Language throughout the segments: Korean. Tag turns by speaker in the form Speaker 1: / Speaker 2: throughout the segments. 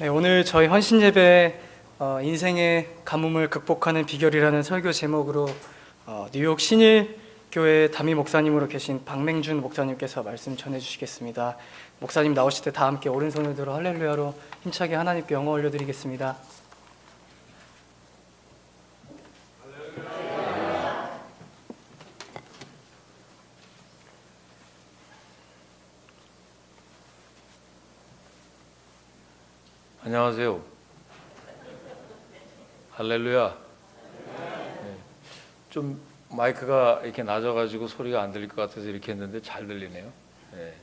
Speaker 1: 네, 오늘 저희 헌신 예배 인생의 가뭄을 극복하는 비결이라는 설교 제목으로 뉴욕 신일교회 담임 목사님으로 계신 박맹준 목사님께서 말씀 전해주시겠습니다. 목사님 나오실 때 다 함께 오른손을 들어 할렐루야로 힘차게 하나님께 영어 올려드리겠습니다.
Speaker 2: 안녕하세요. 할렐루야. 네. 좀 마이크가 이렇게 낮아가지고 소리가 안 들릴 것 같아서 이렇게 했는데 잘 들리네요. 네.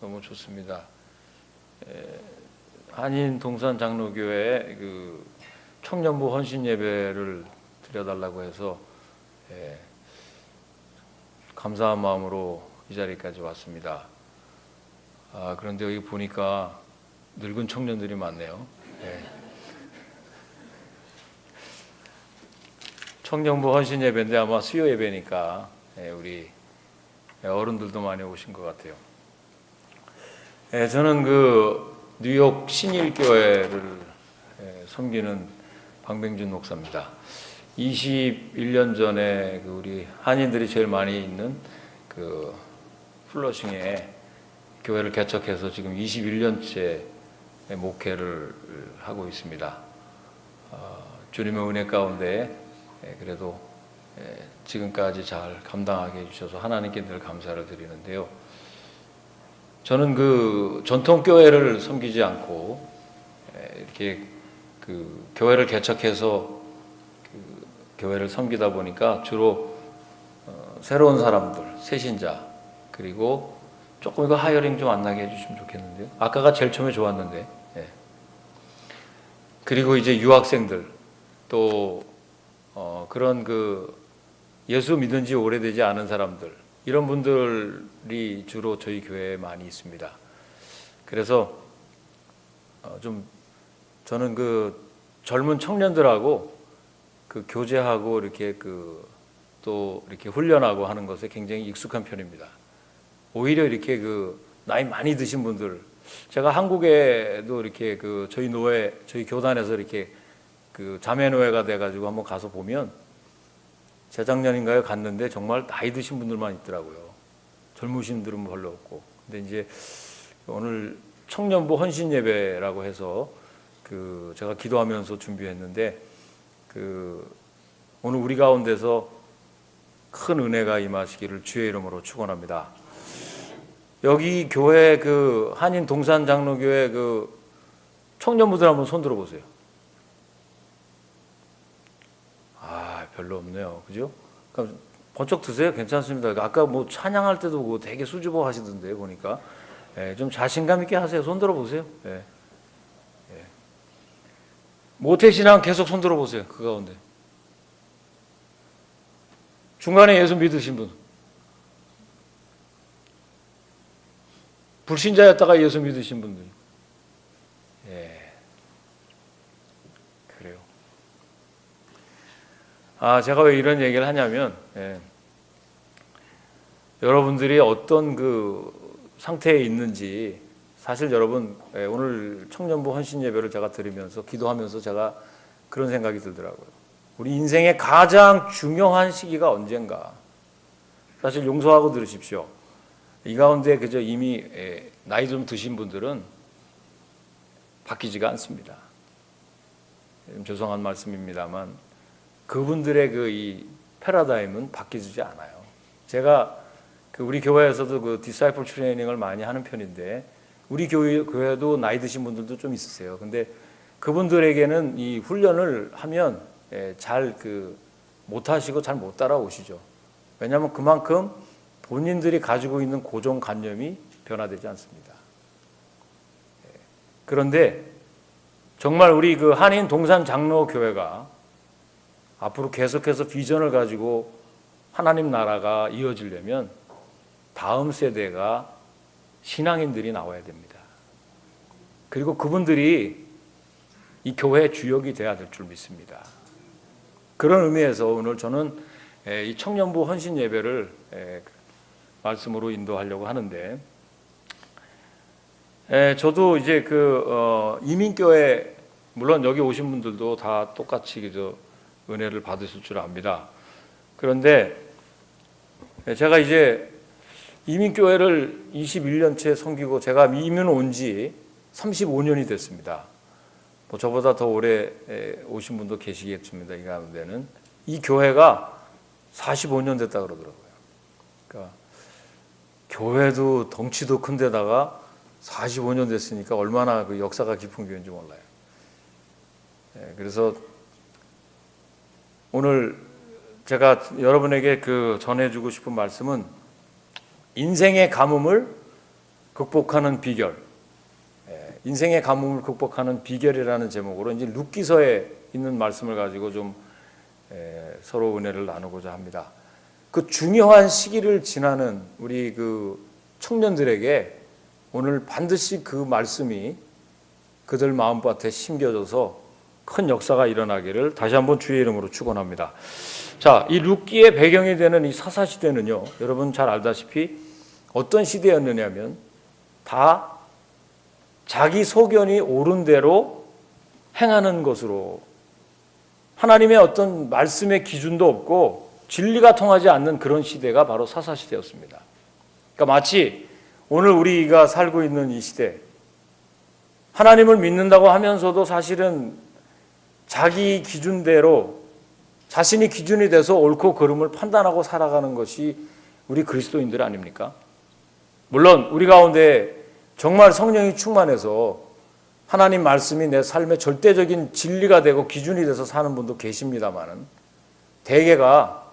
Speaker 2: 너무 좋습니다. 한인 동산 장로교회 그 청년부 헌신 예배를 드려달라고 해서 감사한 마음으로 이 자리까지 왔습니다. 그런데 여기 보니까 늙은 청년들이 많네요. 네. 청년부 헌신 예배인데 아마 수요 예배니까 우리 어른들도 많이 오신 것 같아요. 저는 그 뉴욕 신일교회를 섬기는 박맹준 목사입니다. 21년 전에 그 우리 한인들이 제일 많이 있는 그 플러싱에 교회를 개척해서 지금 21년째 목회를 하고 있습니다. 주님의 은혜 가운데 그래도 지금까지 잘 감당하게 해주셔서 하나님께 늘 감사를 드리는데요. 저는 그 전통 교회를 섬기지 않고 이렇게 그 교회를 개척해서 그 교회를 섬기다 보니까 주로 새로운 사람들, 새신자, 그리고 조금 이거 하이어링 좀 안 나게 해주시면 좋겠는데요. 아까가 제일 처음에 좋았는데. 그리고 이제 유학생들 또 그런 그 예수 믿은 지 오래되지 않은 사람들, 이런 분들이 주로 저희 교회에 많이 있습니다. 그래서 좀 저는 그 젊은 청년들하고 그 교제하고 이렇게 그 또 이렇게 훈련하고 하는 것에 굉장히 익숙한 편입니다. 오히려 이렇게 그 나이 많이 드신 분들, 제가 한국에도 이렇게 그 저희 노회, 저희 교단에서 이렇게 그 자매노회가 돼가지고 한번 가서 보면 재작년인가요? 갔는데 정말 나이 드신 분들만 있더라고요. 젊으신 분들은 별로 없고. 근데 이제 오늘 청년부 헌신 예배라고 해서 그 제가 기도하면서 준비했는데 그 오늘 우리 가운데서 큰 은혜가 임하시기를 주의 이름으로 축원합니다. 여기 교회 그 한인 동산 장로교회 그 청년부들 한번 손 들어보세요. 별로 없네요. 그죠? 그럼 번쩍 드세요. 괜찮습니다. 아까 뭐 찬양할 때도 뭐 되게 수줍어 하시던데 보니까. 좀 자신감 있게 하세요. 손 들어보세요. 모태신앙 계속 손 들어보세요. 그 가운데. 중간에 예수 믿으신 분. 불신자였다가 예수 믿으신 분들. 그래요. 제가 왜 이런 얘기를 하냐면, 여러분들이 어떤 그 상태에 있는지, 사실 여러분, 오늘 청년부 헌신 예배를 제가 드리면서, 기도하면서 제가 그런 생각이 들더라고요. 우리 인생의 가장 중요한 시기가 언젠가. 사실 용서하고 들으십시오. 이 가운데 그저 이미 나이 좀 드신 분들은 바뀌지가 않습니다. 좀 죄송한 말씀입니다만 그분들의 그 이 패러다임은 바뀌지 않아요. 제가 그 우리 교회에서도 그 디사이플 트레이닝을 많이 하는 편인데 우리 교회도 나이 드신 분들도 좀 있으세요. 근데 그분들에게는 이 훈련을 하면 잘 그 못하시고 잘 못 따라오시죠. 왜냐하면 그만큼 본인들이 가지고 있는 고정관념이 변화되지 않습니다. 그런데 정말 우리 그 한인 동산 장로교회가 앞으로 계속해서 비전을 가지고 하나님 나라가 이어지려면 다음 세대가 신앙인들이 나와야 됩니다. 그리고 그분들이 이 교회의 주역이 돼야 될 줄 믿습니다. 그런 의미에서 오늘 저는 이 청년부 헌신 예배를 말씀으로 인도하려고 하는데 저도 이제 이민교회, 물론 여기 오신 분들도 다 똑같이 은혜를 받으실 줄 압니다. 그런데 제가 이제 이민교회를 21년째 섬기고 제가 이민 온 지 35년이 됐습니다. 뭐 저보다 더 오래 오신 분도 계시겠습니다. 이 가운데는 이 교회가 45년 됐다 그러더라고요. 그러니까 교회도 덩치도 큰 데다가 45년 됐으니까 얼마나 그 역사가 깊은 교회인지 몰라요. 그래서 오늘 제가 여러분에게 전해주고 싶은 말씀은 인생의 가뭄을 극복하는 비결, 인생의 가뭄을 극복하는 비결이라는 제목으로 이제 룻기서에 있는 말씀을 가지고 좀 서로 은혜를 나누고자 합니다. 그 중요한 시기를 지나는 우리 청년들에게 오늘 반드시 그 말씀이 그들 마음밭에 심겨져서 큰 역사가 일어나기를 다시 한번 주의 이름으로 축원합니다. 자, 이 룻기의 배경이 되는 이 사사 시대는요, 여러분 잘 알다시피 어떤 시대였느냐면 다 자기 소견이 옳은 대로 행하는 것으로, 하나님의 어떤 말씀의 기준도 없고 진리가 통하지 않는 그런 시대가 바로 사사 시대였습니다. 그러니까 마치 오늘 우리가 살고 있는 이 시대, 하나님을 믿는다고 하면서도 사실은 자기 기준대로 자신이 기준이 돼서 옳고 그름을 판단하고 살아가는 것이 우리 그리스도인들 아닙니까? 물론 우리 가운데 정말 성령이 충만해서 하나님 말씀이 내 삶의 절대적인 진리가 되고 기준이 돼서 사는 분도 계십니다만은 대개가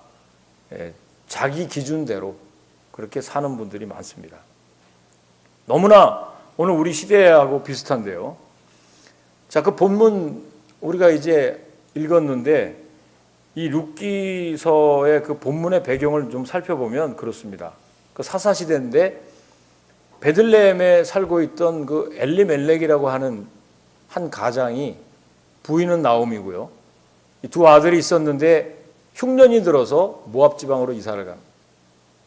Speaker 2: 자기 기준대로 그렇게 사는 분들이 많습니다. 너무나 오늘 우리 시대하고 비슷한데요. 자, 그 본문 우리가 이제 읽었는데 이 룻기서의 그 본문의 배경을 좀 살펴보면 그렇습니다. 그 사사 시대인데 베들레헴에 살고 있던 그 엘리멜렉이라고 하는 한 가장이, 부인은 나옴이고요. 이 두 아들이 있었는데 흉년이 들어서 모압 지방으로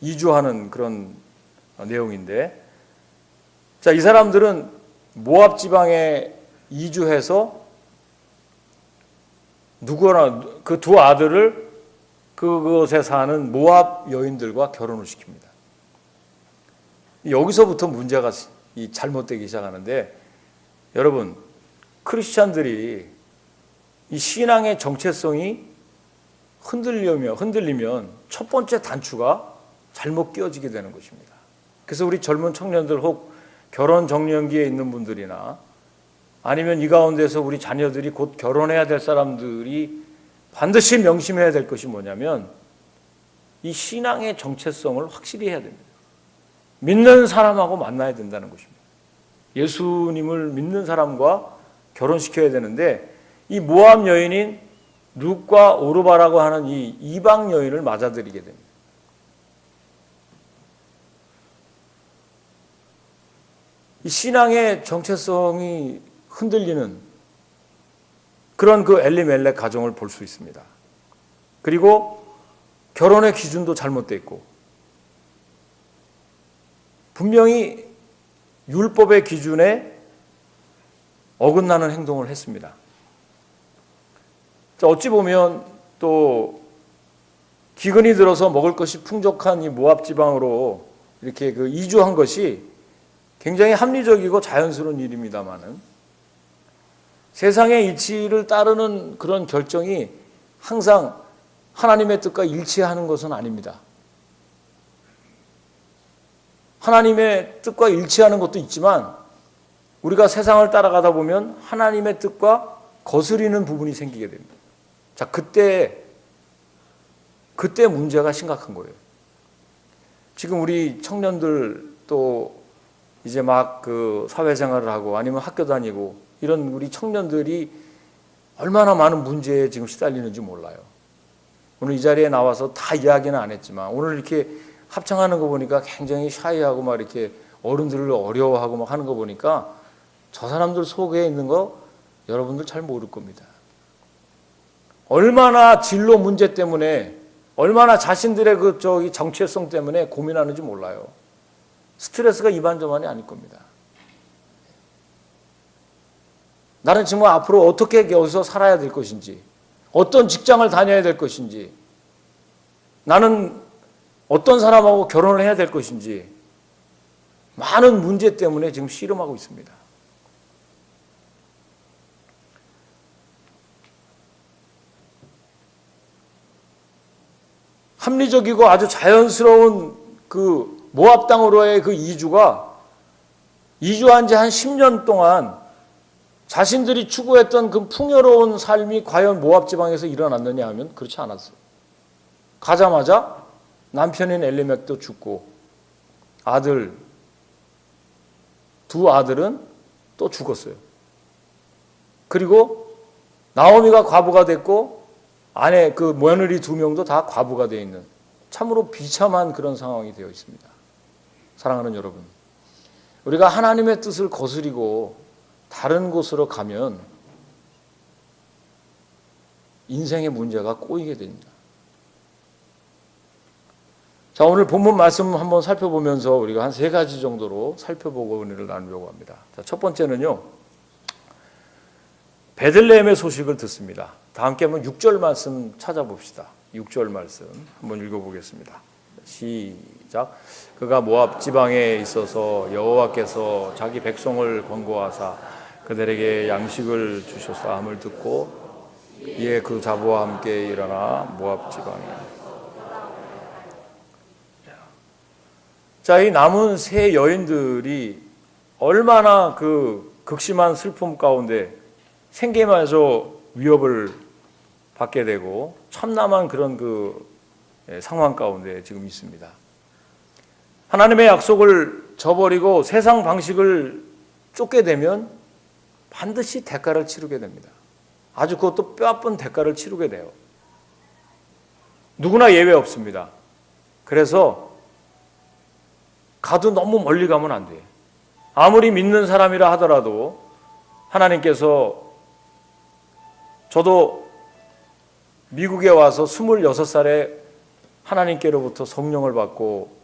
Speaker 2: 이주하는 그런 내용인데, 자, 이 사람들은 모압 지방에 이주해서 누구나 그 두 아들을 그곳에 사는 모압 여인들과 결혼을 시킵니다. 여기서부터 문제가 잘못되기 시작하는데, 여러분, 크리스찬들이 이 신앙의 정체성이 흔들리면 첫 번째 단추가 잘못 끼워지게 되는 것입니다. 그래서 우리 젊은 청년들, 혹 결혼 정년기에 있는 분들이나 아니면 이 가운데서 우리 자녀들이 곧 결혼해야 될 사람들이 반드시 명심해야 될 것이 뭐냐면 이 신앙의 정체성을 확실히 해야 됩니다. 믿는 사람하고 만나야 된다는 것입니다. 예수님을 믿는 사람과 결혼시켜야 되는데, 이 모압 여인인 룻과 오르바라고 하는 이 이방 여인을 맞아들이게 됩니다. 이 신앙의 정체성이 흔들리는 그런 그 엘리멜렉 가정을 볼 수 있습니다. 그리고 결혼의 기준도 잘못되어 있고, 분명히 율법의 기준에 어긋나는 행동을 했습니다. 어찌 보면 또 기근이 들어서 먹을 것이 풍족한 이 모압 지방으로 이렇게 이주한 것이 굉장히 합리적이고 자연스러운 일입니다만은, 세상의 이치를 따르는 그런 결정이 항상 하나님의 뜻과 일치하는 것은 아닙니다. 하나님의 뜻과 일치하는 것도 있지만 우리가 세상을 따라가다 보면 하나님의 뜻과 거스리는 부분이 생기게 됩니다. 자, 그때 문제가 심각한 거예요. 지금 우리 청년들 또 이제 막 사회생활을 하고 아니면 학교 다니고 이런 우리 청년들이 얼마나 많은 문제에 지금 시달리는지 몰라요. 오늘 이 자리에 나와서 다 이야기는 안 했지만 오늘 이렇게 합창하는 거 보니까 굉장히 샤이하고 막 이렇게 어른들을 어려워하고 막 하는 거 보니까 저 사람들 속에 있는 거 여러분들 잘 모를 겁니다. 얼마나 진로 문제 때문에, 얼마나 자신들의 정체성 때문에 고민하는지 몰라요. 스트레스가 이만저만이 아닐 겁니다. 나는 정말 앞으로 어떻게 여기서 살아야 될 것인지, 어떤 직장을 다녀야 될 것인지, 나는 어떤 사람하고 결혼을 해야 될 것인지, 많은 문제 때문에 지금 씨름하고 있습니다. 합리적이고 아주 자연스러운 그 모압 땅으로의 그 이주가 이주한 지 한 10년 동안 자신들이 추구했던 그 풍요로운 삶이 과연 모압 지방에서 일어났느냐 하면 그렇지 않았어요. 가자마자 남편인 엘리멜렉도 죽고 두 아들은 또 죽었어요. 그리고 나오미가 과부가 됐고 아내 그 며느리 2명도 다 과부가 되어 있는 참으로 비참한 그런 상황이 되어 있습니다. 사랑하는 여러분, 우리가 하나님의 뜻을 거스리고 다른 곳으로 가면 인생의 문제가 꼬이게 됩니다. 자, 오늘 본문 말씀 한번 살펴보면서 우리가 한 3가지 정도로 살펴보고 은혜를 나누려고 합니다. 자, 첫 번째는요, 베들레헴의 소식을 듣습니다. 다 함께 한번 6절 말씀 찾아봅시다. 6절 말씀 한번 읽어보겠습니다. 시작. 그가 모압 지방에 있어서 여호와께서 자기 백성을 권고하사 그들에게 양식을 주셔서 함을 듣고 이에 그 자부와 함께 일어나 모압 지방에. 자, 이 남은 3 여인들이 얼마나 그 극심한 슬픔 가운데 생계마저 위협을 받게 되고 참담한 그런 그 상황 가운데 지금 있습니다. 하나님의 약속을 저버리고 세상 방식을 쫓게 되면 반드시 대가를 치르게 됩니다. 아주 그것도 뼈아픈 대가를 치르게 돼요. 누구나 예외 없습니다. 그래서 가도 너무 멀리 가면 안 돼요. 아무리 믿는 사람이라 하더라도 하나님께서, 저도 미국에 와서 26살에 하나님께로부터 성령을 받고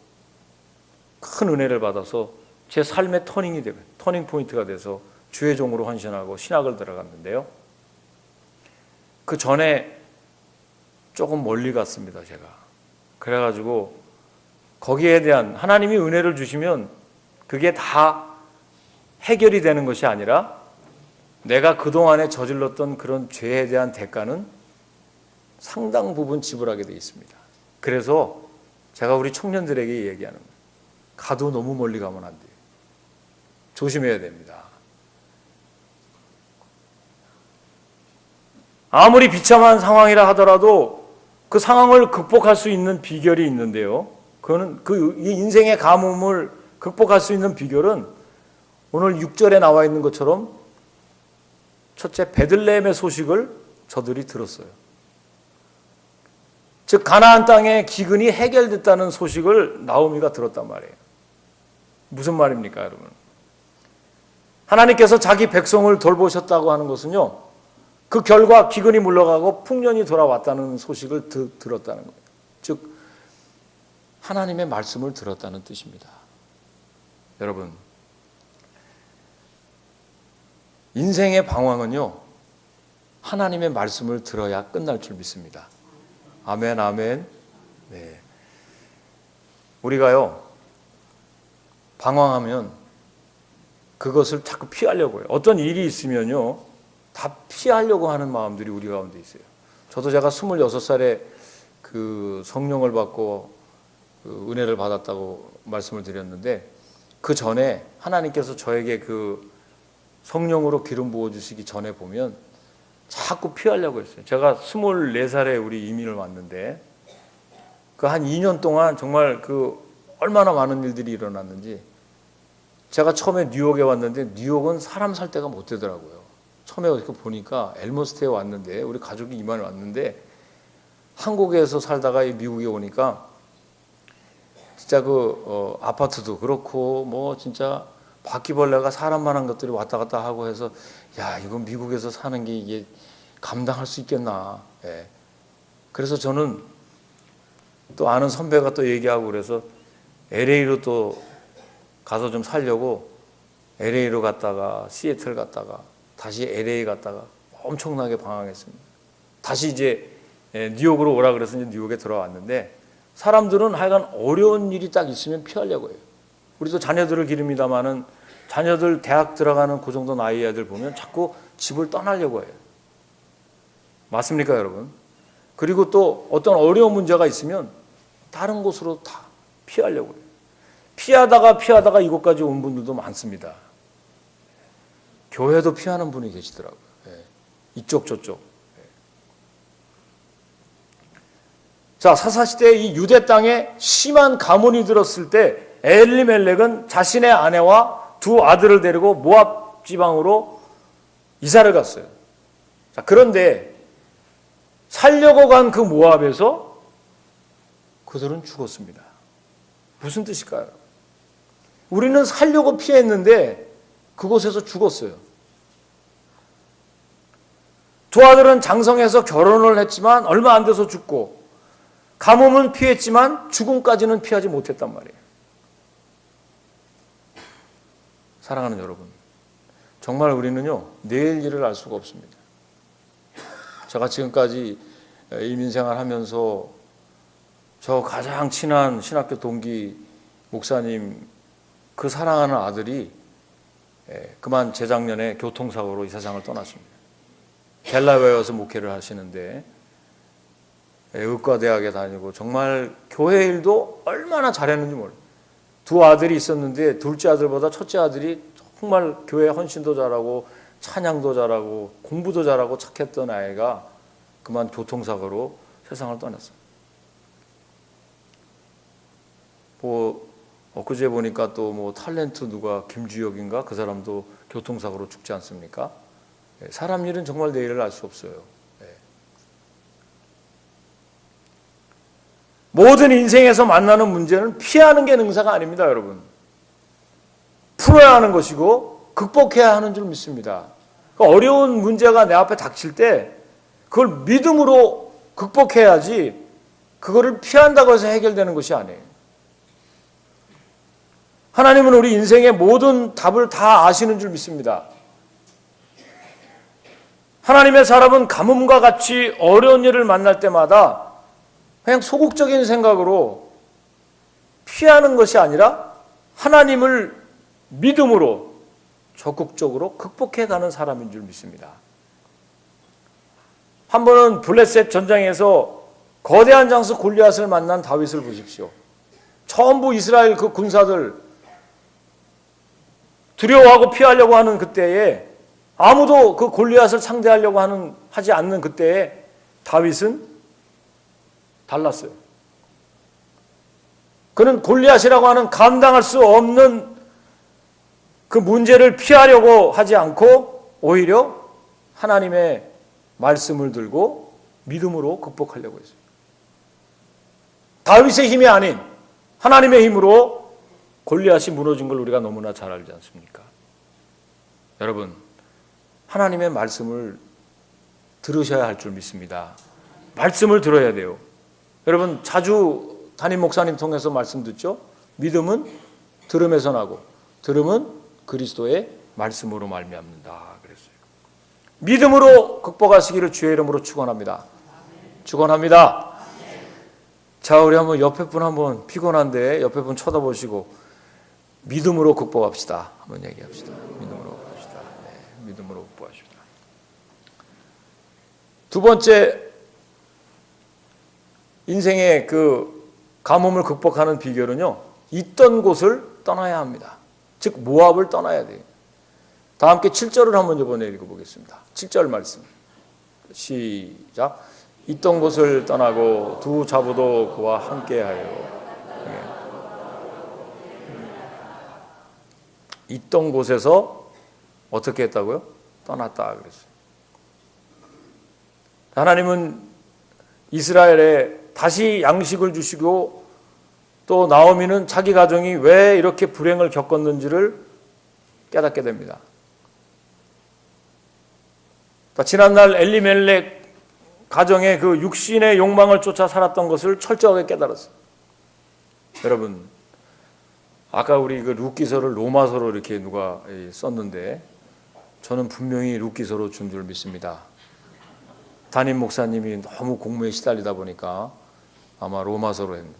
Speaker 2: 큰 은혜를 받아서 제 삶의 터닝 포인트가 돼서 주의 종으로 헌신하고 신학을 들어갔는데요. 그 전에 조금 멀리 갔습니다, 제가. 그래가지고 거기에 대한 하나님이 은혜를 주시면 그게 다 해결이 되는 것이 아니라 내가 그동안에 저질렀던 그런 죄에 대한 대가는 상당 부분 지불하게 되어 있습니다. 그래서 제가 우리 청년들에게 얘기하는 거예요. 가도 너무 멀리 가면 안 돼요. 조심해야 됩니다. 아무리 비참한 상황이라 하더라도 그 상황을 극복할 수 있는 비결이 있는데요. 그거는 이 인생의 가뭄을 극복할 수 있는 비결은 오늘 6절에 나와 있는 것처럼 첫째, 베들레헴의 소식을 저들이 들었어요. 즉 가나안 땅의 기근이 해결됐다는 소식을 나오미가 들었단 말이에요. 무슨 말입니까, 여러분? 하나님께서 자기 백성을 돌보셨다고 하는 것은요, 그 결과 기근이 물러가고 풍년이 돌아왔다는 소식을 들었다는 거예요. 즉 하나님의 말씀을 들었다는 뜻입니다. 여러분, 인생의 방황은요, 하나님의 말씀을 들어야 끝날 줄 믿습니다. 아멘, 아멘. 네. 우리가요, 방황하면 그것을 자꾸 피하려고 해요. 어떤 일이 있으면요, 다 피하려고 하는 마음들이 우리 가운데 있어요. 저도 제가 26살에 그 성령을 받고 그 은혜를 받았다고 말씀을 드렸는데, 그 전에 하나님께서 저에게 그 성령으로 기름 부어주시기 전에 보면 자꾸 피하려고 했어요. 제가 24살에 우리 이민을 왔는데 그 한 2년 동안 정말 그 얼마나 많은 일들이 일어났는지, 제가 처음에 뉴욕에 왔는데 뉴욕은 사람 살 데가 못 되더라고요. 처음에 이렇게 보니까 엘머스트에 왔는데 우리 가족이 이만 왔는데, 한국에서 살다가 미국에 오니까 진짜 그 아파트도 그렇고 뭐 진짜 바퀴벌레가 사람만한 것들이 왔다 갔다 하고 해서, 야, 이거 미국에서 사는 게 이게 감당할 수 있겠나. 예. 그래서 저는 또 아는 선배가 또 얘기하고 그래서 LA로 또 가서 좀 살려고 LA로 갔다가 시애틀 갔다가 다시 LA 갔다가 엄청나게 방황했습니다. 다시 이제 뉴욕으로 오라 그래서 이제 뉴욕에 들어왔는데 사람들은 하여간 어려운 일이 딱 있으면 피하려고 해요. 우리도 자녀들을 기릅니다마는 자녀들 대학 들어가는 그 정도 나이 애들 보면 자꾸 집을 떠나려고 해요. 맞습니까, 여러분? 그리고 또 어떤 어려운 문제가 있으면 다른 곳으로 다 피하려고 해요. 피하다가 이곳까지 온 분들도 많습니다. 교회도 피하는 분이 계시더라고요. 이쪽 저쪽. 자, 사사시대에 이 유대 땅에 심한 가뭄이 들었을 때 엘리멜렉은 자신의 아내와 두 아들을 데리고 모압 지방으로 이사를 갔어요. 자, 그런데 살려고 간 그 모압에서 그들은 죽었습니다. 무슨 뜻일까요? 우리는 살려고 피했는데 그곳에서 죽었어요. 두 아들은 장성해서 결혼을 했지만 얼마 안 돼서 죽고, 가뭄은 피했지만 죽음까지는 피하지 못했단 말이에요. 사랑하는 여러분, 정말 우리는요, 내일 일을 알 수가 없습니다. 제가 지금까지 이민생활 하면서 저 가장 친한 신학교 동기 목사님, 그 사랑하는 아들이 그만 재작년에 교통사고로 이 세상을 떠났습니다. 델라웨어에 와서 목회를 하시는데 의과대학에 다니고 정말 교회 일도 얼마나 잘했는지 몰라요. 두 아들이 있었는데 둘째 아들보다 첫째 아들이 정말 교회 헌신도 잘하고 찬양도 잘하고 공부도 잘하고 착했던 아이가 그만 교통사고로 세상을 떠났어요. 엊그제 보니까 또 뭐 탤런트 누가 김주혁인가 그 사람도 교통사고로 죽지 않습니까? 사람 일은 정말 내일을 알 수 없어요. 모든 인생에서 만나는 문제는 피하는 게 능사가 아닙니다, 여러분. 풀어야 하는 것이고 극복해야 하는 줄 믿습니다. 어려운 문제가 내 앞에 닥칠 때 그걸 믿음으로 극복해야지 그거를 피한다고 해서 해결되는 것이 아니에요. 하나님은 우리 인생의 모든 답을 다 아시는 줄 믿습니다. 하나님의 사람은 가뭄과 같이 어려운 일을 만날 때마다 그냥 소극적인 생각으로 피하는 것이 아니라 하나님을 믿음으로 적극적으로 극복해가는 사람인 줄 믿습니다. 한 번은 블레셋 전장에서 거대한 장수 골리앗을 만난 다윗을 보십시오. 전부 이스라엘 그 군사들 두려워하고 피하려고 하는 그때에, 아무도 그 골리앗을 상대하려고 하지 않는 그때에 다윗은 달랐어요. 그는 골리앗이라고 하는 감당할 수 없는 그 문제를 피하려고 하지 않고 오히려 하나님의 말씀을 들고 믿음으로 극복하려고 했어요. 다윗의 힘이 아닌 하나님의 힘으로 골리앗이 무너진 걸 우리가 너무나 잘 알지 않습니까? 여러분, 하나님의 말씀을 들으셔야 할 줄 믿습니다. 말씀을 들어야 돼요. 여러분, 자주 담임 목사님 통해서 말씀 듣죠? 믿음은 들음에서 나고 들음은 그리스도의 말씀으로 말미암는다 그랬어요. 믿음으로 극복하시기를 주의 이름으로 축원합니다. 축원합니다. 자, 우리 한번 옆에 분 한번 피곤한데 옆에 분 쳐다보시고 믿음으로 극복합시다. 한번 얘기합시다. 믿음으로 극복합시다. 네, 믿음으로 극복합시다. 두 번째, 인생의 그 가뭄을 극복하는 비결은요, 있던 곳을 떠나야 합니다. 즉 모압을 떠나야 돼요. 다 함께 7절을 한번 이번에 읽어보겠습니다. 7절 말씀 시작. 있던 곳을 떠나고 두 자부도 그와 함께하여. 있던 곳에서 어떻게 했다고요? 떠났다 그랬어요. 하나님은 이스라엘에 다시 양식을 주시고, 또 나오미는 자기 가정이 왜 이렇게 불행을 겪었는지를 깨닫게 됩니다. 지난날 엘리멜렉 가정의 그 육신의 욕망을 쫓아 살았던 것을 철저하게 깨달았어요. 여러분, 아까 우리 그 룻기서를 로마서로 이렇게 누가 썼는데 저는 분명히 룻기서로 준 줄 믿습니다. 담임 목사님이 너무 공무에 시달리다 보니까 아마 로마서로 했는데,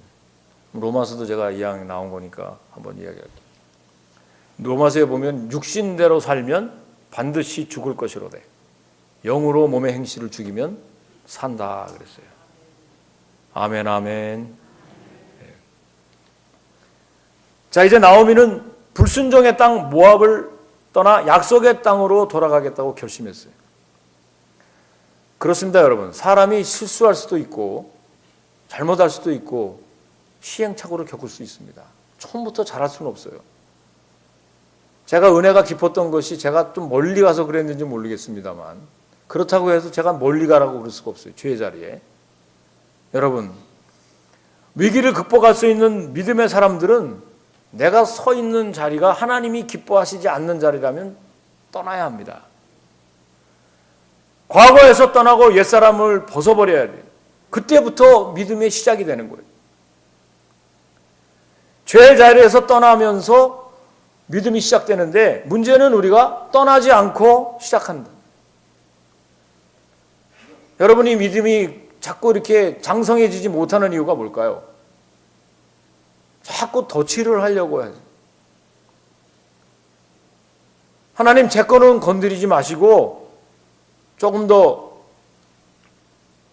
Speaker 2: 로마서도 제가 이왕 나온 거니까 한번 이야기할게요. 로마서에 보면 육신대로 살면 반드시 죽을 것이로되 영으로 몸의 행실을 죽이면 산다 그랬어요. 아멘, 아멘. 자, 이제 나오미는 불순종의 땅 모압을 떠나 약속의 땅으로 돌아가겠다고 결심했어요. 그렇습니다, 여러분. 사람이 실수할 수도 있고 잘못할 수도 있고 시행착오를 겪을 수 있습니다. 처음부터 잘할 수는 없어요. 제가 은혜가 깊었던 것이 제가 좀 멀리 가서 그랬는지 모르겠습니다만, 그렇다고 해서 제가 멀리 가라고 그럴 수가 없어요. 죄의 자리에. 여러분, 위기를 극복할 수 있는 믿음의 사람들은 내가 서 있는 자리가 하나님이 기뻐하시지 않는 자리라면 떠나야 합니다. 과거에서 떠나고 옛사람을 벗어버려야 돼요. 그때부터 믿음의 시작이 되는 거예요. 죄의 자리에서 떠나면서 믿음이 시작되는데, 문제는 우리가 떠나지 않고 시작한다. 여러분이 믿음이 자꾸 이렇게 장성해지지 못하는 이유가 뭘까요? 자꾸 덧칠을 하려고 해요. 하나님, 제 거는 건드리지 마시고 조금 더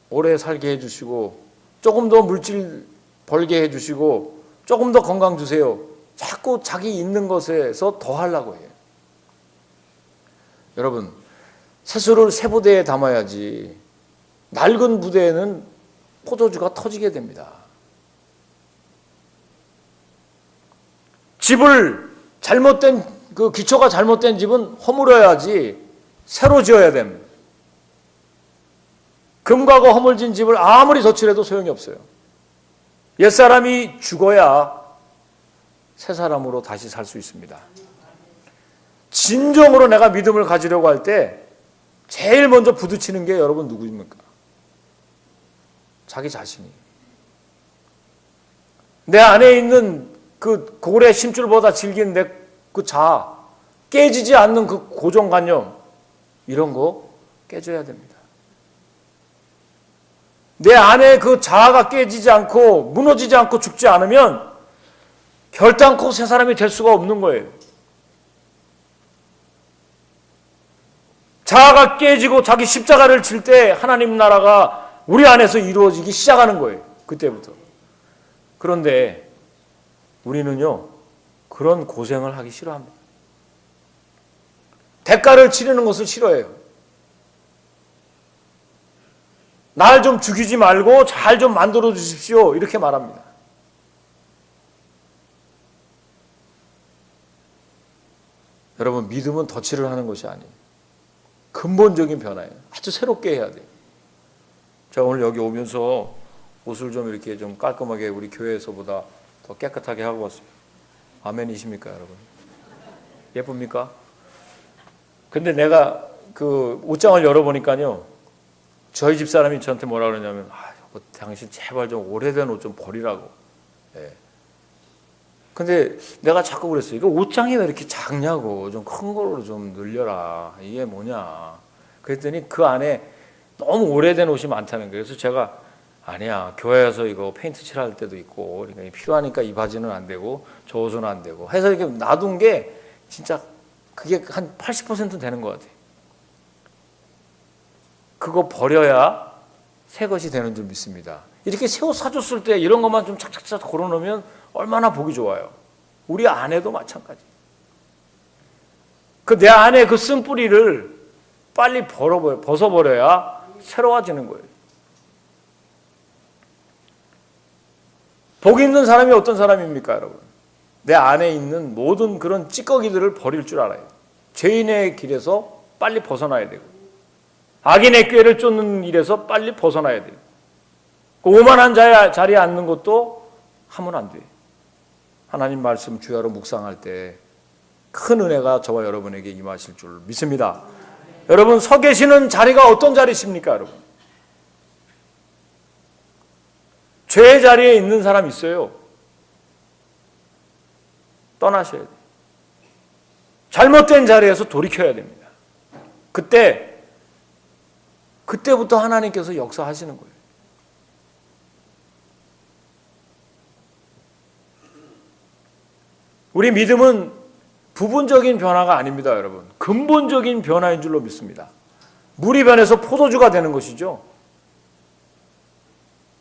Speaker 2: 오래 살게 해주시고, 조금 더 물질 벌게 해주시고, 조금 더 건강 주세요. 자꾸 자기 있는 것에서 더 하려고 해요. 여러분, 새술을 새 부대에 담아야지 낡은 부대에는 포도주가 터지게 됩니다. 집을 잘못된, 그 기초가 잘못된 집은 허물어야지 새로 지어야 됩니다. 금과가 허물진 집을 아무리 덧칠해도 소용이 없어요. 옛사람이 죽어야 새 사람으로 다시 살 수 있습니다. 진정으로 내가 믿음을 가지려고 할 때 제일 먼저 부딪히는 게 여러분 누구입니까? 자기 자신이. 내 안에 있는 그 고래 심줄보다 질긴 내 그 자아, 깨지지 않는 그 고정관념, 이런 거 깨져야 됩니다. 내 안에 그 자아가 깨지지 않고 무너지지 않고 죽지 않으면 결단코 새 사람이 될 수가 없는 거예요. 자아가 깨지고 자기 십자가를 질 때 하나님 나라가 우리 안에서 이루어지기 시작하는 거예요. 그때부터. 그런데 우리는요, 그런 고생을 하기 싫어합니다. 대가를 치르는 것을 싫어해요. 날 좀 죽이지 말고 잘 좀 만들어 주십시오, 이렇게 말합니다. 여러분, 믿음은 덧칠을 하는 것이 아니에요. 근본적인 변화예요. 아주 새롭게 해야 돼요. 제가 오늘 여기 오면서 옷을 좀 이렇게 좀 깔끔하게 우리 교회에서보다 더 깨끗하게 하고 왔어요. 아멘이십니까, 여러분? 예쁩니까? 근데 내가 그 옷장을 열어보니까요, 저희 집 사람이 저한테 뭐라 그러냐면, 당신 제발 좀 오래된 옷 좀 버리라고. 예. 근데 내가 자꾸 그랬어요. 이거 옷장이 왜 이렇게 작냐고. 좀 큰 걸로 좀 늘려라. 이게 뭐냐. 그랬더니 그 안에 너무 오래된 옷이 많다는 거예요. 그래서 제가, 아니야, 교회에서 이거 페인트 칠할 때도 있고, 그러니까 필요하니까 이 바지는 안 되고 저 옷은 안 되고 해서 이렇게 놔둔 게 진짜 그게 한 80% 되는 것 같아요. 그거 버려야 새 것이 되는 줄 믿습니다. 이렇게 새 옷 사줬을 때 이런 것만 좀 착착착 걸어놓으면 얼마나 보기 좋아요. 우리 아내도 마찬가지. 그 내 안에 그 쓴뿌리를 빨리 벗어버려야 새로워지는 거예요. 복 있는 사람이 어떤 사람입니까, 여러분? 내 안에 있는 모든 그런 찌꺼기들을 버릴 줄 알아요. 죄인의 길에서 빨리 벗어나야 되고, 악인의 꾀를 쫓는 일에서 빨리 벗어나야 돼요. 그 오만한 자리에 앉는 것도 하면 안 돼요. 하나님 말씀 주야로 묵상할 때 큰 은혜가 저와 여러분에게 임하실 줄 믿습니다. 여러분, 서 계시는 자리가 어떤 자리십니까, 여러분? 죄의 자리에 있는 사람 있어요. 떠나셔야 돼요. 잘못된 자리에서 돌이켜야 됩니다. 그때부터 하나님께서 역사하시는 거예요. 우리 믿음은 부분적인 변화가 아닙니다, 여러분. 근본적인 변화인 줄로 믿습니다. 물이 변해서 포도주가 되는 것이죠.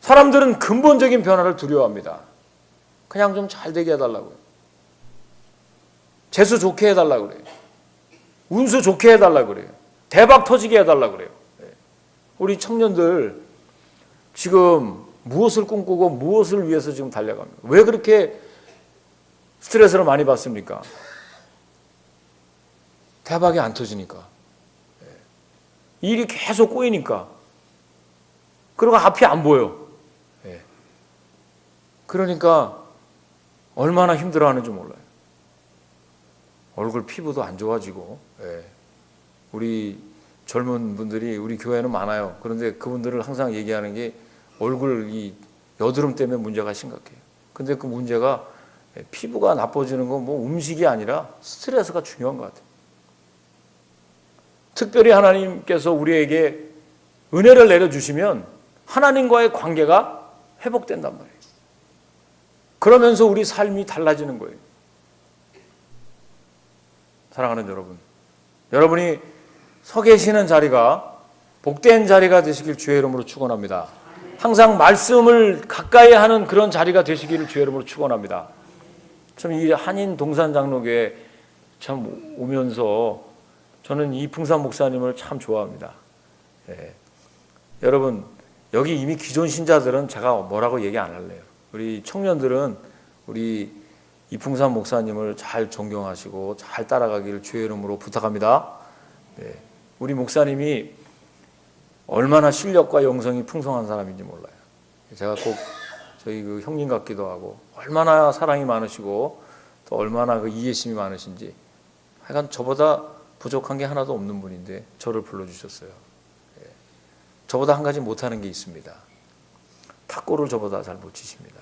Speaker 2: 사람들은 근본적인 변화를 두려워합니다. 그냥 좀 잘 되게 해달라고요. 재수 좋게 해달라고 그래요. 운수 좋게 해달라고 그래요. 대박 터지게 해달라고 그래요. 우리 청년들 지금 무엇을 꿈꾸고 무엇을 위해서 지금 달려갑니까? 왜 그렇게 스트레스를 많이 받습니까? 대박이 안 터지니까. 일이 계속 꼬이니까. 그리고 앞이 안 보여. 그러니까 얼마나 힘들어하는지 몰라요. 얼굴 피부도 안 좋아지고. 우리 젊은 분들이 우리 교회는 많아요. 그런데 그분들을 항상 얘기하는 게 얼굴 이 여드름 때문에 문제가 심각해요. 근데 그 문제가 피부가 나빠지는 건 뭐 음식이 아니라 스트레스가 중요한 것 같아요. 특별히 하나님께서 우리에게 은혜를 내려주시면 하나님과의 관계가 회복된단 말이에요. 그러면서 우리 삶이 달라지는 거예요. 사랑하는 여러분, 여러분이 서 계시는 자리가 복된 자리가 되시길 주의 이름으로 축원합니다. 항상 말씀을 가까이 하는 그런 자리가 되시기를 주의 이름으로 축원합니다. 참 이 한인 동산 장로교회 참 오면서 저는 이풍산 목사님을 참 좋아합니다. 여러분, 여기 이미 기존 신자들은 제가 뭐라고 얘기 안 할래요. 우리 청년들은 우리 이풍산 목사님을 잘 존경하시고 잘 따라가기를 주의 이름으로 부탁합니다. 우리 목사님이 얼마나 실력과 영성이 풍성한 사람인지 몰라요. 제가 꼭 저희 그 형님 같기도 하고 얼마나 사랑이 많으시고 또 얼마나 그 이해심이 많으신지 하여간 저보다 부족한 게 하나도 없는 분인데 저를 불러주셨어요. 저보다 한 가지 못하는 게 있습니다. 탁구를 저보다 잘 못 치십니다.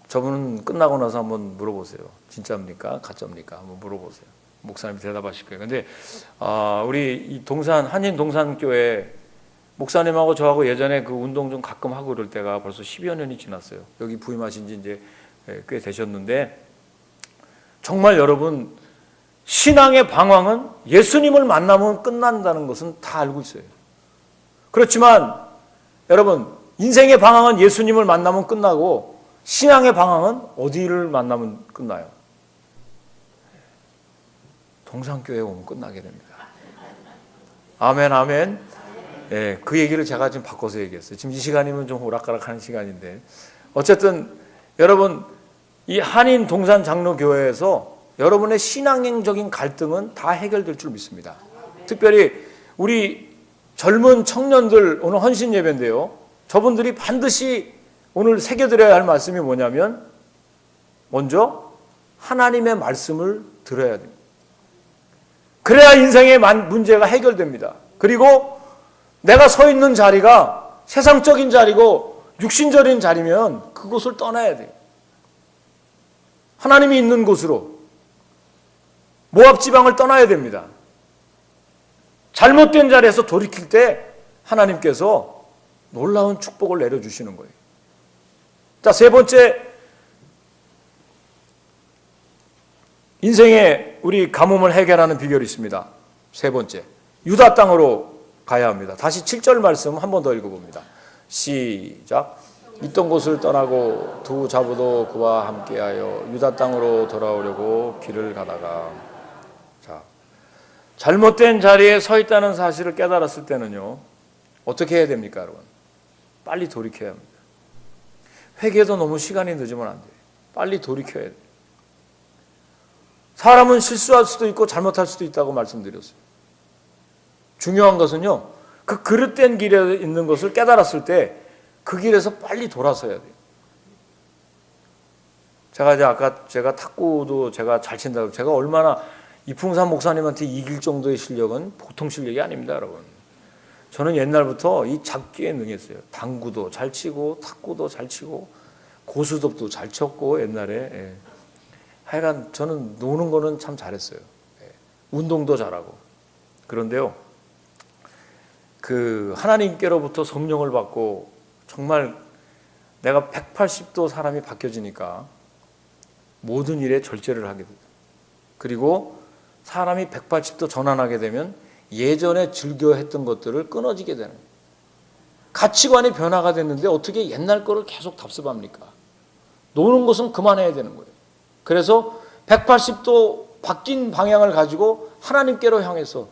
Speaker 2: 저분은 끝나고 나서 한번 물어보세요. 진짜입니까? 가짜입니까? 한번 물어보세요. 목사님이 대답하실 거예요. 근데 우리 이 동산 한인 동산교회 목사님하고 저하고 예전에 그 운동 좀 가끔 하고 그럴 때가 벌써 10여 년이 지났어요. 여기 부임하신 지 이제 꽤 되셨는데 정말 여러분 신앙의 방황은 예수님을 만나면 끝난다는 것은 다 알고 있어요. 그렇지만 여러분 인생의 방황은 예수님을 만나면 끝나고 신앙의 방황은 어디를 만나면 끝나요? 동산교회에 오면 끝나게 됩니다. 아멘, 아멘. 그 얘기를 제가 지금 바꿔서 얘기했어요. 지금 이 시간이면 좀 오락가락하는 시간인데 어쨌든 여러분 이 한인 동산 장로교회에서 여러분의 신앙적인 갈등은 다 해결될 줄 믿습니다. 특별히 우리 젊은 청년들 오늘 헌신 예배인데요. 저분들이 반드시 오늘 새겨드려야 할 말씀이 뭐냐면 먼저 하나님의 말씀을 들어야 됩니다. 그래야 인생의 문제가 해결됩니다. 그리고 내가 서 있는 자리가 세상적인 자리고 육신적인 자리면 그곳을 떠나야 돼요. 하나님이 있는 곳으로 모압 지방을 떠나야 됩니다. 잘못된 자리에서 돌이킬 때 하나님께서 놀라운 축복을 내려주시는 거예요. 자, 세 번째 인생의 우리 가뭄을 해결하는 비결이 있습니다. 세 번째, 유다 땅으로 가야 합니다. 다시 7절 말씀 한 번 더 읽어봅니다. 시작. 있던 곳을 떠나고 두 자부도 그와 함께하여 유다 땅으로 돌아오려고 길을 가다가 자, 잘못된 자리에 서 있다는 사실을 깨달았을 때는요 어떻게 해야 됩니까 여러분? 빨리 돌이켜야 합니다. 회개도 너무 시간이 늦으면 안 돼요. 빨리 돌이켜야 돼요. 사람은 실수할 수도 있고 잘못할 수도 있다고 말씀드렸어요. 중요한 것은요 그 그릇된 길에 있는 것을 깨달았을 때 그 길에서 빨리 돌아서야 돼요. 제가 이제 아까 제가 탁구도 제가 잘 친다고 제가 얼마나 이풍산 목사님한테 이길 정도의 실력은 보통 실력이 아닙니다, 여러분. 저는 옛날부터 이 잡기에 능했어요. 당구도 잘 치고 탁구도 잘 치고 고수톱도 잘 쳤고 옛날에 하여간 저는 노는 거는 참 잘했어요. 운동도 잘하고. 그런데요, 그 하나님께로부터 성령을 받고 정말 내가 180도 사람이 바뀌어지니까 모든 일에 절제를 하게 됩니다. 그리고 사람이 180도 전환하게 되면 예전에 즐겨했던 것들을 끊어지게 되는 거예요. 가치관이 변화가 됐는데 어떻게 옛날 거를 계속 답습합니까? 노는 것은 그만해야 되는 거예요. 그래서 180도 바뀐 방향을 가지고 하나님께로 향해서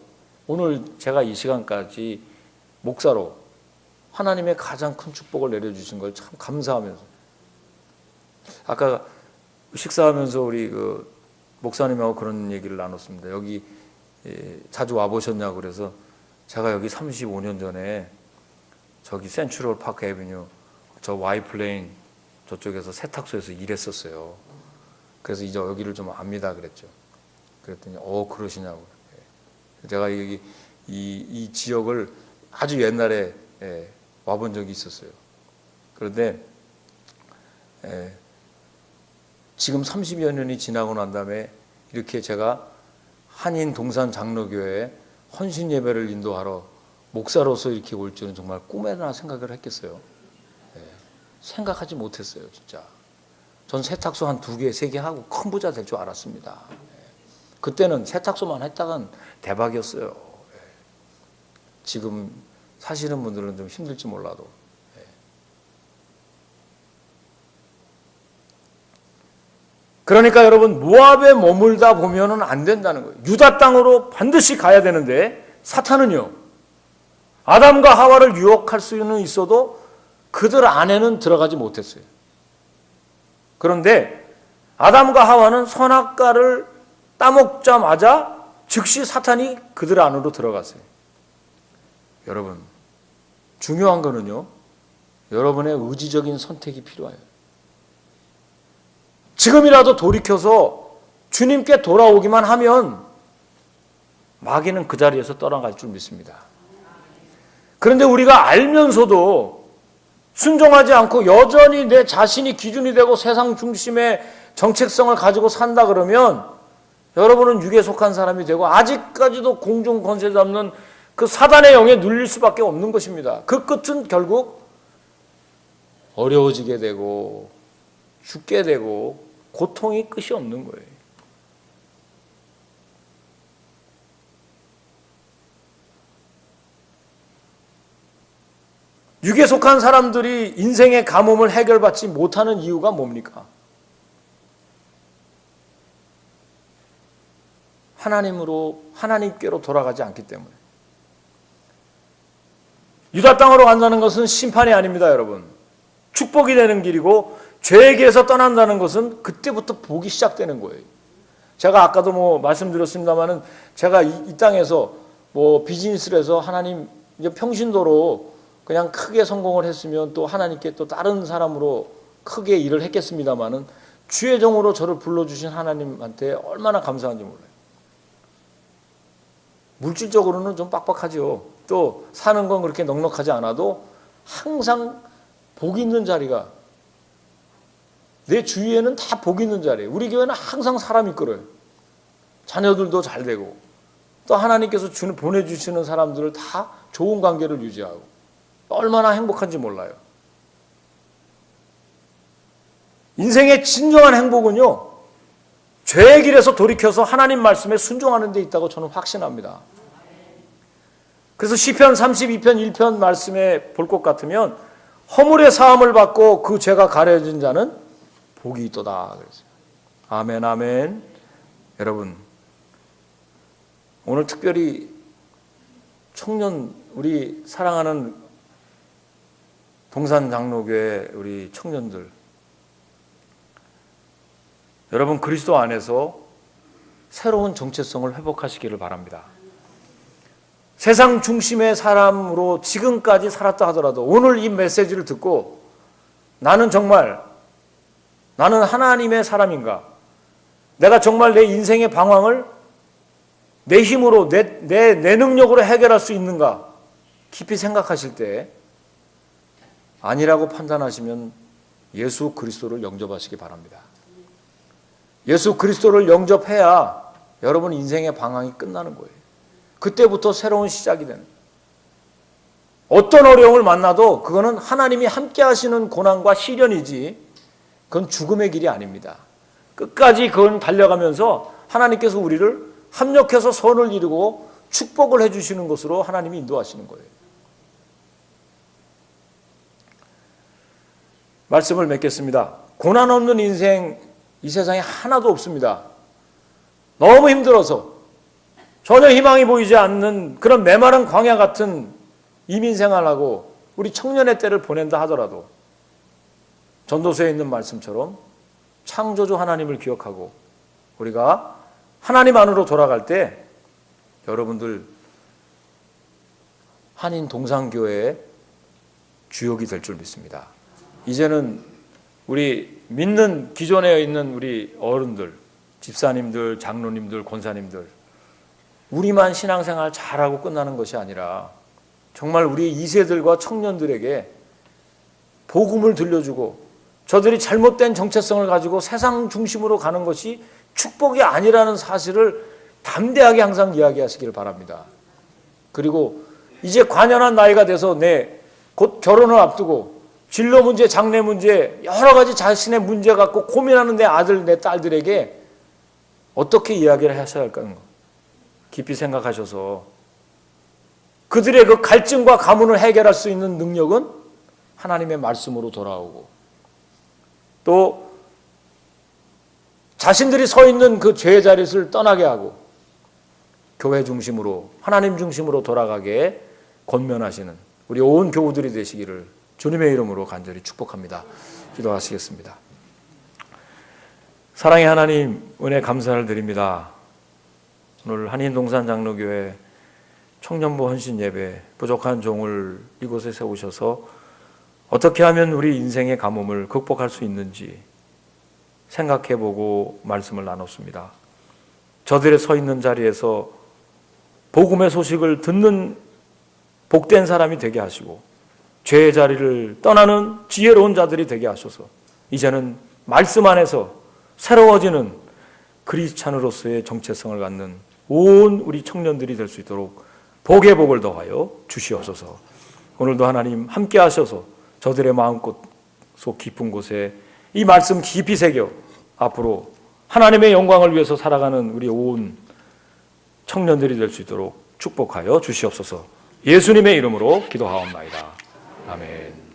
Speaker 2: 오늘 제가 이 시간까지 목사로 하나님의 가장 큰 축복을 내려주신 걸 참 감사하면서, 아까 식사하면서 우리 그 목사님하고 그런 얘기를 나눴습니다. 여기 자주 와보셨냐고 그래서 제가 여기 35년 전에 저기 센트럴 파크 애비뉴 저 와이플레인 저쪽에서 세탁소에서 일했었어요. 그래서 이제 여기를 좀 압니다 그랬죠. 그랬더니 그러시냐고. 제가 여기 이 지역을 아주 옛날에 와본 적이 있었어요. 그런데 지금 30여 년이 지나고 난 다음에 이렇게 제가 한인 동산 장로교회에 헌신 예배를 인도하러 목사로서 이렇게 올 줄은 정말 꿈에나 생각을 했겠어요. 생각하지 못했어요, 진짜. 전 세탁소 한 2개, 3개 하고 큰 부자 될 줄 알았습니다. 그때는 세탁소만 했다간 대박이었어요. 지금 사시는 분들은 좀 힘들지 몰라도. 그러니까 여러분, 모압에 머물다 보면은 안 된다는 거예요. 유다 땅으로 반드시 가야 되는데 사탄은요, 아담과 하와를 유혹할 수는 있어도 그들 안에는 들어가지 못했어요. 그런데 아담과 하와는 선악과를 따먹자마자 즉시 사탄이 그들 안으로 들어갔어요. 여러분, 중요한 거는요, 여러분의 의지적인 선택이 필요해요. 지금이라도 돌이켜서 주님께 돌아오기만 하면 마귀는 그 자리에서 떠나갈 줄 믿습니다. 그런데 우리가 알면서도 순종하지 않고 여전히 내 자신이 기준이 되고 세상 중심의 정체성을 가지고 산다 그러면 여러분은 육에 속한 사람이 되고 아직까지도 공중 권세 잡는 그 사단의 영에 눌릴 수밖에 없는 것입니다. 그 끝은 결국 어려워지게 되고 죽게 되고 고통이 끝이 없는 거예요. 육에 속한 사람들이 인생의 가뭄을 해결받지 못하는 이유가 뭡니까? 하나님께로 돌아가지 않기 때문에. 유다 땅으로 간다는 것은 심판이 아닙니다, 여러분. 축복이 되는 길이고 죄에게서 떠난다는 것은 그때부터 복이 시작되는 거예요. 제가 아까도 말씀드렸습니다만은 제가 이 땅에서 비즈니스를 해서 하나님 이제 평신도로 그냥 크게 성공을 했으면 또 하나님께 또 다른 사람으로 크게 일을 했겠습니다만은 주의 종으로 저를 불러주신 하나님한테 얼마나 감사한지 몰라요. 물질적으로는 좀 빡빡하죠. 또 사는 건 그렇게 넉넉하지 않아도 항상 복 있는 자리가, 내 주위에는 다 복 있는 자리예요. 우리 교회는 항상 사람이 끌어요. 자녀들도 잘 되고 또 하나님께서 보내주시는 사람들을 다 좋은 관계를 유지하고 얼마나 행복한지 몰라요. 인생의 진정한 행복은요, 죄의 길에서 돌이켜서 하나님 말씀에 순종하는 데 있다고 저는 확신합니다. 그래서 시편 32편 1편 말씀에 볼 것 같으면 허물의 사함을 받고 그 죄가 가려진 자는 복이 있도다 그랬어요. 아멘, 아멘. 여러분, 오늘 특별히 청년, 우리 사랑하는 동산장로교회 우리 청년들, 여러분 그리스도 안에서 새로운 정체성을 회복하시기를 바랍니다. 세상 중심의 사람으로 지금까지 살았다 하더라도 오늘 이 메시지를 듣고 나는 하나님의 사람인가? 내가 정말 내 인생의 방황을 내 힘으로 내 능력으로 해결할 수 있는가? 깊이 생각하실 때 아니라고 판단하시면 예수 그리스도를 영접하시기 바랍니다. 예수 그리스도를 영접해야 여러분 인생의 방황이 끝나는 거예요. 그때부터 새로운 시작이 되는 거예요. 어떤 어려움을 만나도 그거는 하나님이 함께 하시는 고난과 시련이지 그건 죽음의 길이 아닙니다. 끝까지 그건 달려가면서 하나님께서 우리를 합력해서 선을 이루고 축복을 해주시는 것으로 하나님이 인도하시는 거예요. 말씀을 맺겠습니다. 고난 없는 인생 이 세상에 하나도 없습니다. 너무 힘들어서 전혀 희망이 보이지 않는 그런 메마른 광야 같은 이민 생활하고 우리 청년의 때를 보낸다 하더라도 전도서에 있는 말씀처럼 창조주 하나님을 기억하고 우리가 하나님 안으로 돌아갈 때 여러분들 한인 동산교회의 주역이 될 줄 믿습니다. 이제는 우리 믿는 기존에 있는 우리 어른들, 집사님들, 장로님들, 권사님들 우리만 신앙생활 잘하고 끝나는 것이 아니라 정말 우리 2세들과 청년들에게 복음을 들려주고 저들이 잘못된 정체성을 가지고 세상 중심으로 가는 것이 축복이 아니라는 사실을 담대하게 항상 이야기하시길 바랍니다. 그리고 이제 관연한 나이가 돼서 곧 결혼을 앞두고 진로 문제, 장래 문제 여러 가지 자신의 문제 갖고 고민하는 내 아들, 내 딸들에게 어떻게 이야기를 하셔야 할까요? 깊이 생각하셔서 그들의 그 갈증과 가문을 해결할 수 있는 능력은 하나님의 말씀으로 돌아오고 또 자신들이 서 있는 그 죄의 자리를 떠나게 하고 교회 중심으로 하나님 중심으로 돌아가게 권면하시는 우리 온 교우들이 되시기를 주님의 이름으로 간절히 축복합니다. 기도하시겠습니다. 사랑의 하나님, 은혜 감사를 드립니다. 오늘 한인동산장로교회 청년부 헌신 예배 부족한 종을 이곳에 세우셔서 어떻게 하면 우리 인생의 가뭄을 극복할 수 있는지 생각해보고 말씀을 나눴습니다. 저들의 서 있는 자리에서 복음의 소식을 듣는 복된 사람이 되게 하시고 죄의 자리를 떠나는 지혜로운 자들이 되게 하셔서 이제는 말씀 안에서 새로워지는 그리스찬으로서의 정체성을 갖는 온 우리 청년들이 될 수 있도록 복의 복을 더하여 주시옵소서. 오늘도 하나님 함께 하셔서 저들의 마음속 깊은 곳에 이 말씀 깊이 새겨 앞으로 하나님의 영광을 위해서 살아가는 우리 온 청년들이 될 수 있도록 축복하여 주시옵소서. 예수님의 이름으로 기도하옵나이다. 아멘.